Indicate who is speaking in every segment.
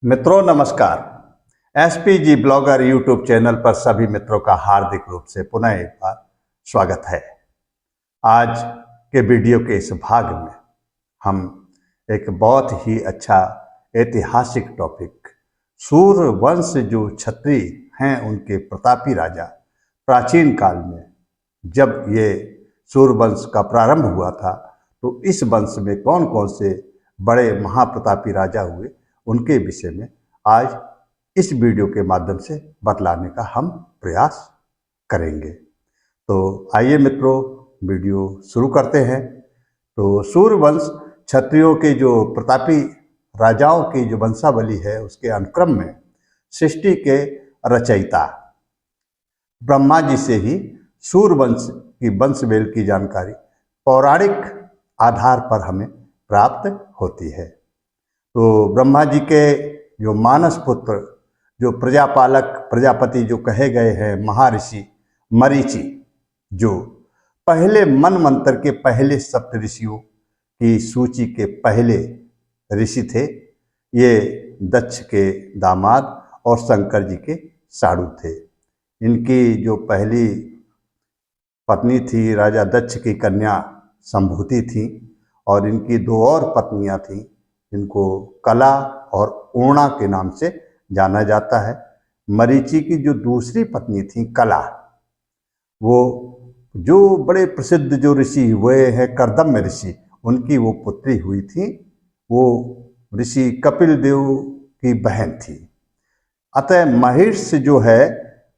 Speaker 1: मित्रों नमस्कार। SPG blogger YouTube channel पर सभी मित्रों का हार्दिक रूप से पुनः एक बार स्वागत है। आज के वीडियो के इस भाग में हम एक बहुत ही अच्छा ऐतिहासिक टॉपिक सूर्यवंश जो क्षत्रिय हैं उनके प्रतापी राजा प्राचीन काल में जब ये सूर्यवंश का प्रारंभ हुआ था तो इस वंश में कौन कौन से बड़े महाप्रतापी राजा हुए उनके विषय में आज इस वीडियो के माध्यम से बतलाने का हम प्रयास करेंगे। तो आइए मित्रों वीडियो शुरू करते हैं। तो सूर्यवंश क्षत्रियों के जो प्रतापी राजाओं की जो वंशावली है उसके अनुक्रम में सृष्टि के रचयिता ब्रह्मा जी से ही सूर्यवंश की वंशवेल की जानकारी पौराणिक आधार पर हमें प्राप्त होती है। तो ब्रह्मा जी के जो मानस पुत्र जो प्रजापालक प्रजापति जो कहे गए हैं महर्षि मरीचि जो पहले मनवंतर के पहले सप्त ऋषियों की सूची के पहले ऋषि थे। ये दक्ष के दामाद और शंकर जी के साड़ू थे। इनकी जो पहली पत्नी थी राजा दक्ष की कन्या संभूति थी और इनकी दो और पत्नियां थीं इनको कला और ऊर्णा के नाम से जाना जाता है। मरीचि की जो दूसरी पत्नी थी कला, वो जो बड़े प्रसिद्ध जो ऋषि हुए हैं कर्दम्य ऋषि, उनकी वो पुत्री हुई थी। वो ऋषि कपिल देव की बहन थी। अतः महिष जो है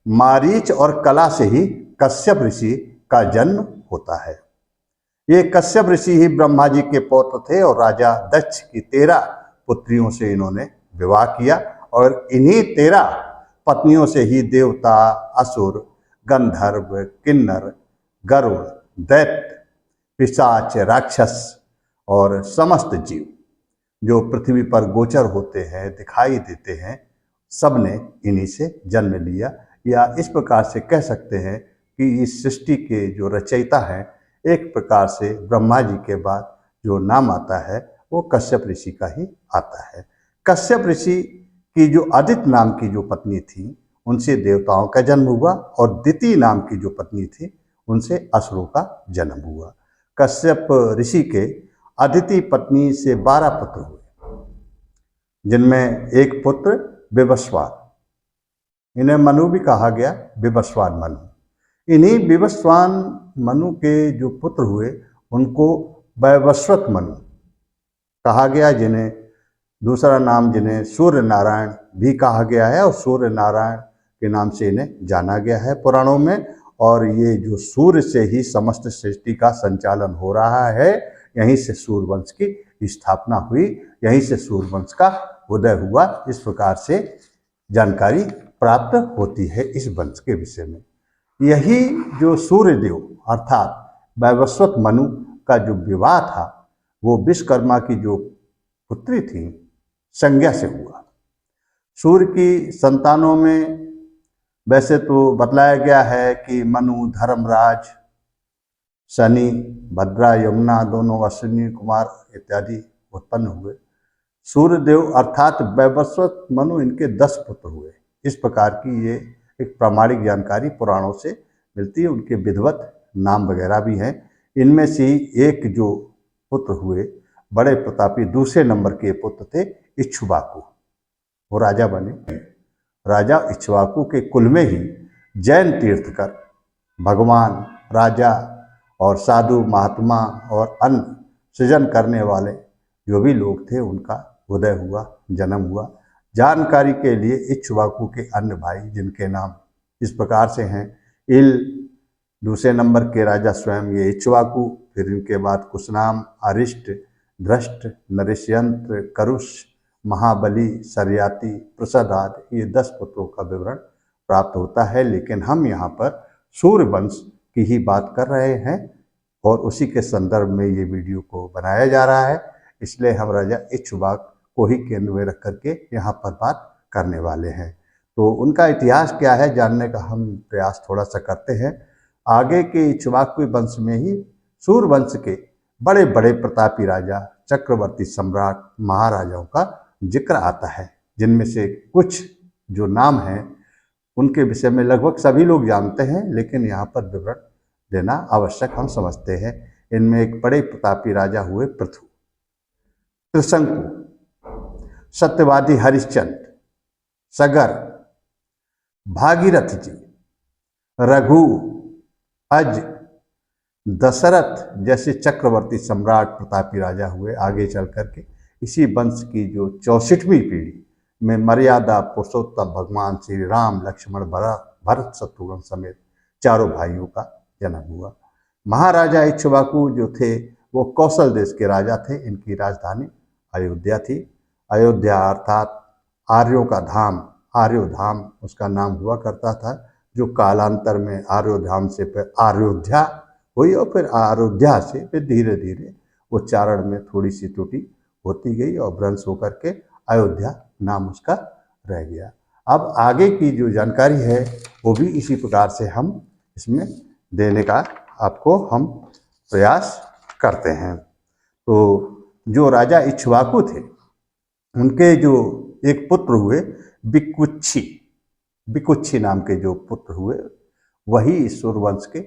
Speaker 1: मारीच और कला से ही कश्यप ऋषि का जन्म होता है। ये कश्यप ऋषि ही ब्रह्मा जी के पौत्र थे और राजा दक्ष की 13 पुत्रियों से इन्होंने विवाह किया और इन्हीं 13 पत्नियों से ही देवता, असुर, गंधर्व, किन्नर, गरुड़, दैत्य, पिशाच, राक्षस और समस्त जीव जो पृथ्वी पर गोचर होते हैं दिखाई देते हैं, सब ने इन्हीं से जन्म लिया। या इस प्रकार से कह सकते हैं कि इस सृष्टि के जो रचयिता हैं एक प्रकार से ब्रह्मा जी के बाद जो नाम आता है वो कश्यप ऋषि का ही आता है। कश्यप ऋषि की जो अदिति नाम की जो पत्नी थी उनसे देवताओं का जन्म हुआ और दिति नाम की जो पत्नी थी उनसे असुरों का जन्म हुआ। कश्यप ऋषि के अदिति पत्नी से 12 पुत्र हुए जिनमें एक पुत्र विवस्वान, इन्हें मनु भी कहा गया, विवस्वान मनु। इन्हीं विवस्वान मनु के जो पुत्र हुए उनको वैवस्वत मनु कहा गया, जिन्हें दूसरा नाम जिन्हें सूर्य नारायण भी कहा गया है और सूर्य नारायण के नाम से इन्हें जाना गया है पुराणों में। और ये जो सूर्य से ही समस्त सृष्टि का संचालन हो रहा है, यहीं से सूर्यवंश की स्थापना हुई, यहीं से सूर्यवंश का उदय हुआ। इस प्रकार से जानकारी प्राप्त होती है इस वंश के विषय में। यही जो सूर्यदेव अर्थात वैवस्वत मनु का जो विवाह था वो विश्वकर्मा की जो पुत्री थी संज्ञा से हुआ। सूर्य की संतानों में वैसे तो बतलाया गया है कि मनु, धर्मराज, शनि, भद्रा, यमुना दोनों अश्विनी कुमार इत्यादि उत्पन्न हुए। सूर्यदेव अर्थात वैवस्वत मनु इनके 10 पुत्र हुए। इस प्रकार की ये एक प्रामाणिक जानकारी पुराणों से मिलती है। उनके विधिवत नाम वगैरह भी हैं। इनमें से एक जो पुत्र हुए बड़े प्रतापी दूसरे नंबर के पुत्र थे इक्ष्वाकु, वो राजा बने। राजा इक्ष्वाकु के कुल में ही जैन तीर्थकर भगवान, राजा और साधु महात्मा और अन्य सृजन करने वाले जो भी लोग थे उनका उदय हुआ, जन्म हुआ। जानकारी के लिए इक्ष्वाकु के अन्य भाई जिनके नाम इस प्रकार से हैं, इल दूसरे नंबर के राजा स्वयं ये इक्ष्वाकु, फिर इनके बाद कुशनाम, अरिष्ट, धृष्ट, नरिष्यंत्र, करुष, महाबली, सरयाति, प्रसद आदि ये 10 पुत्रों का विवरण प्राप्त होता है। लेकिन हम यहाँ पर सूर्यवंश की ही बात कर रहे हैं और उसी के संदर्भ में ये वीडियो को बनाया जा रहा है, इसलिए हम राजा इक्ष्वाकु को ही केंद्र में रख करके यहाँ पर बात करने वाले हैं। तो उनका इतिहास क्या है जानने का हम प्रयास थोड़ा सा करते हैं। आगे के इक्ष्वाकु वंश में ही सूर्यवंश के बड़े बड़े प्रतापी राजा, चक्रवर्ती सम्राट, महाराजाओं का जिक्र आता है। जिनमें से कुछ जो नाम हैं उनके विषय में लगभग सभी लोग जानते हैं, लेकिन यहाँ पर विवरण देना आवश्यक हम समझते हैं। इनमें एक बड़े प्रतापी राजा हुए पृथु, त्रिशंकु, सत्यवादी हरिश्चंद्र, सगर, भागीरथ जी, रघु, अज, दशरथ जैसे चक्रवर्ती सम्राट प्रतापी राजा हुए। आगे चल करके इसी वंश की जो 64वीं पीढ़ी में मर्यादा पुरुषोत्तम भगवान श्री राम, लक्ष्मण, भरत शत्रुघ्न समेत चारों भाइयों का जन्म हुआ। महाराजा इक्ष्वाकु जो थे वो कौशल देश के राजा थे। इनकी राजधानी अयोध्या थी। अयोध्या अर्थात आर्यों का धाम, आर्योधाम उसका नाम हुआ करता था, जो कालांतर में आर्योधाम से फिर आर्योध्या हुई और फिर अयोध्या से फिर धीरे धीरे उच्चारण में थोड़ी सी त्रुटि होती गई और भ्रंश होकर के अयोध्या नाम उसका रह गया। अब आगे की जो जानकारी है वो भी इसी प्रकार से हम इसमें देने का आपको हम प्रयास करते हैं। तो जो राजा इक्ष्वाकु थे उनके जो एक पुत्र हुए बिकुच्छी, बिकुच्छी नाम के जो पुत्र हुए वही इस सूर्यवंश के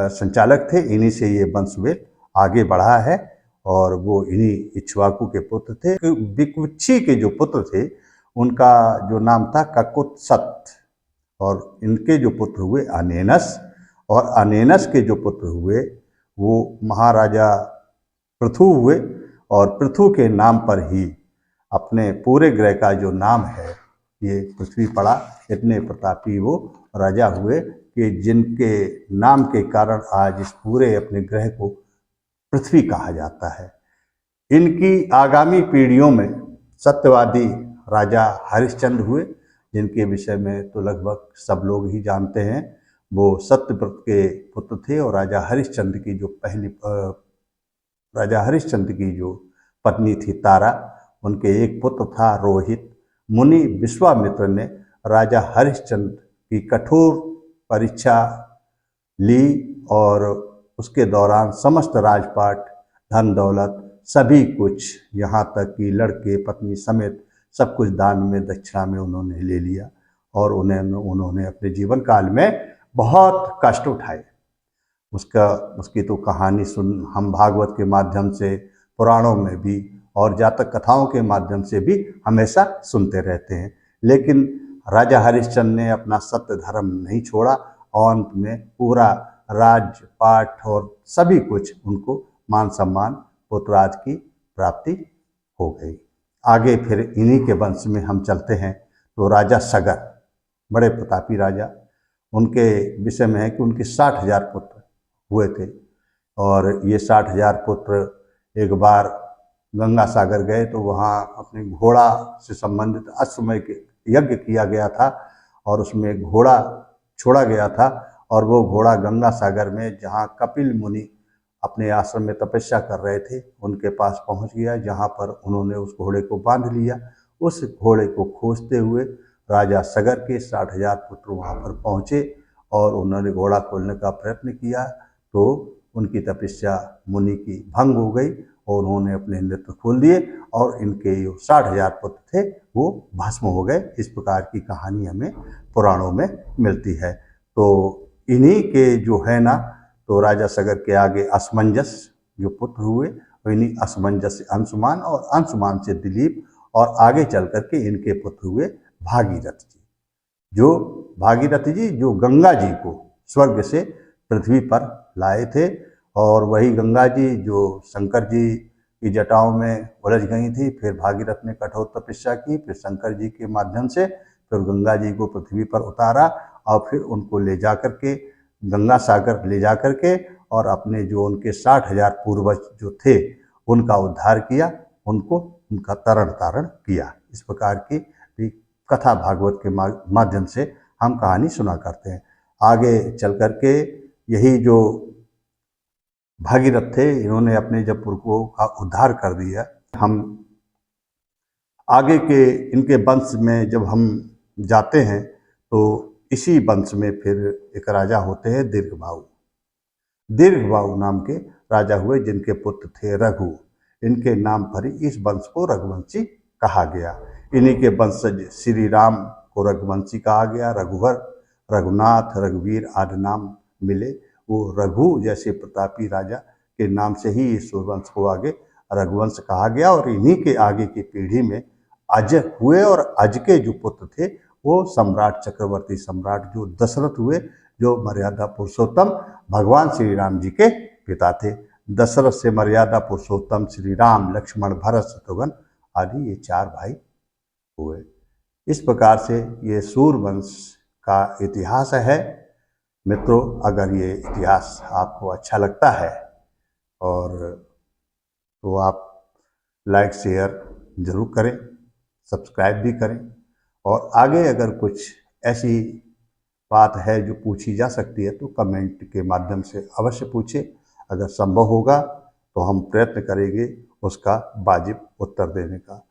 Speaker 1: संचालक थे। इन्हीं से ये वंशवेद आगे बढ़ा है और वो इन्हीं इक्ष्वाकु के पुत्र थे। बिकुच्छी के जो पुत्र थे उनका जो नाम था ककुत्सत, और इनके जो पुत्र हुए अनेनस, और अनेनस के जो पुत्र हुए वो महाराजा पृथु हुए। और पृथु के नाम पर ही अपने पूरे ग्रह का जो नाम है ये पृथ्वी पड़ा। इतने प्रतापी वो राजा हुए कि जिनके नाम के कारण आज इस पूरे अपने ग्रह को पृथ्वी कहा जाता है। इनकी आगामी पीढ़ियों में सत्यवादी राजा हरिश्चंद्र हुए, जिनके विषय में तो लगभग सब लोग ही जानते हैं। वो सत्यव्रत के पुत्र थे और राजा हरिश्चंद्र की जो राजा हरिश्चंद्र की जो पत्नी थी तारा, उनके एक पुत्र था रोहित। मुनि विश्वामित्र ने राजा हरिश्चंद्र की कठोर परीक्षा ली और उसके दौरान समस्त राजपाट, धन दौलत, सभी कुछ, यहाँ तक कि लड़के पत्नी समेत सब कुछ दान में, दक्षिणा में उन्होंने ले लिया और उन्होंने अपने जीवन काल में बहुत कष्ट उठाए। उसकी तो कहानी हम भागवत के माध्यम से, पुराणों में भी और जातक कथाओं के माध्यम से भी हमेशा सुनते रहते हैं। लेकिन राजा हरिश्चंद्र ने अपना सत्य धर्म नहीं छोड़ा और अंत में पूरा राजपाट और सभी कुछ उनको मान सम्मान, पुत्रराज की प्राप्ति हो गई। आगे फिर इन्हीं के वंश में हम चलते हैं तो राजा सगर, बड़े प्रतापी राजा, उनके विषय में है कि उनके 60,000 पुत्र हुए थे और ये 60,000 पुत्र एक बार गंगा सागर गए तो वहाँ अपने घोड़ा से संबंधित अश्वमेध यज्ञ किया गया था और उसमें घोड़ा छोड़ा गया था और वो घोड़ा गंगा सागर में, जहाँ कपिल मुनि अपने आश्रम में तपस्या कर रहे थे, उनके पास पहुंच गया, जहां पर उन्होंने उस घोड़े को बांध लिया। उस घोड़े को खोजते हुए राजा सगर के 60,000 पुत्र वहां पर पहुंचे और उन्होंने घोड़ा खोलने का प्रयत्न किया तो उनकी तपस्या मुनि की भंग हो गई और उन्होंने अपने नेत्र खोल दिए और इनके जो 60,000 पुत्र थे वो भस्म हो गए। इस प्रकार की कहानी हमें पुराणों में मिलती है। तो इन्हीं के जो है ना, तो राजा सगर के आगे असमंजस जो पुत्र हुए, तो इन्हीं असमंजस से अंशुमान और अंशुमान से दिलीप और आगे चल करके इनके पुत्र हुए भागीरथ जी। जो भागीरथ जी जो गंगा जी को स्वर्ग से पृथ्वी पर लाए थे और वही गंगा जी जो शंकर जी की जटाओं में उलझ गई थी। फिर भागीरथ ने कठोर तपस्या की, फिर शंकर जी के माध्यम से फिर गंगा जी को पृथ्वी पर उतारा और फिर उनको ले जा करके गंगा सागर ले जा करके और अपने जो उनके 60,000 पूर्वज जो थे उनका उद्धार किया, उनको उनका तरण तारण किया। इस प्रकार की भी कथा भागवत के माध्यम से हम कहानी सुना करते हैं। आगे चल करके यही जो भागीरथ थे, इन्होंने अपने जब पुरखों का उद्धार कर दिया। हम आगे के इनके वंश में जब हम जाते हैं तो इसी वंश में फिर एक राजा होते हैं दीर्घबाहु। दीर्घबाहु नाम के राजा हुए जिनके पुत्र थे रघु। इनके नाम पर ही इस वंश को रघुवंशी कहा गया। इन्हीं के वंशज श्री राम को रघुवंशी कहा गया। रघुवर, रघुनाथ, रघुवीर आदि नाम मिले। वो रघु जैसे प्रतापी राजा के नाम से ही इस सूर्यवंश को आगे रघुवंश कहा गया। और इन्हीं के आगे की पीढ़ी में अज हुए, और अज के जो पुत्र थे वो सम्राट, चक्रवर्ती सम्राट जो दशरथ हुए, जो मर्यादा पुरुषोत्तम भगवान श्री राम जी के पिता थे। दशरथ से मर्यादा पुरुषोत्तम श्री राम, लक्ष्मण, भरत, शत्रुघ्न आदि ये 4 भाई हुए। इस प्रकार से ये सूर्यवंश का इतिहास है। मित्रों, अगर ये इतिहास आपको अच्छा लगता है और तो आप लाइक शेयर ज़रूर करें, सब्सक्राइब भी करें, और आगे अगर कुछ ऐसी बात है जो पूछी जा सकती है तो कमेंट के माध्यम से अवश्य पूछें। अगर संभव होगा तो हम प्रयत्न करेंगे उसका वाजिब उत्तर देने का।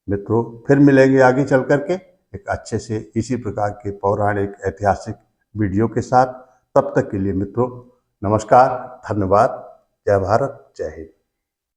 Speaker 1: मित्रों, फिर मिलेंगे आगे चल करके एक अच्छे से इसी प्रकार के पौराणिक ऐतिहासिक वीडियो के साथ। तब तक के लिए मित्रों, नमस्कार, धन्यवाद, जय भारत, जय हिंद।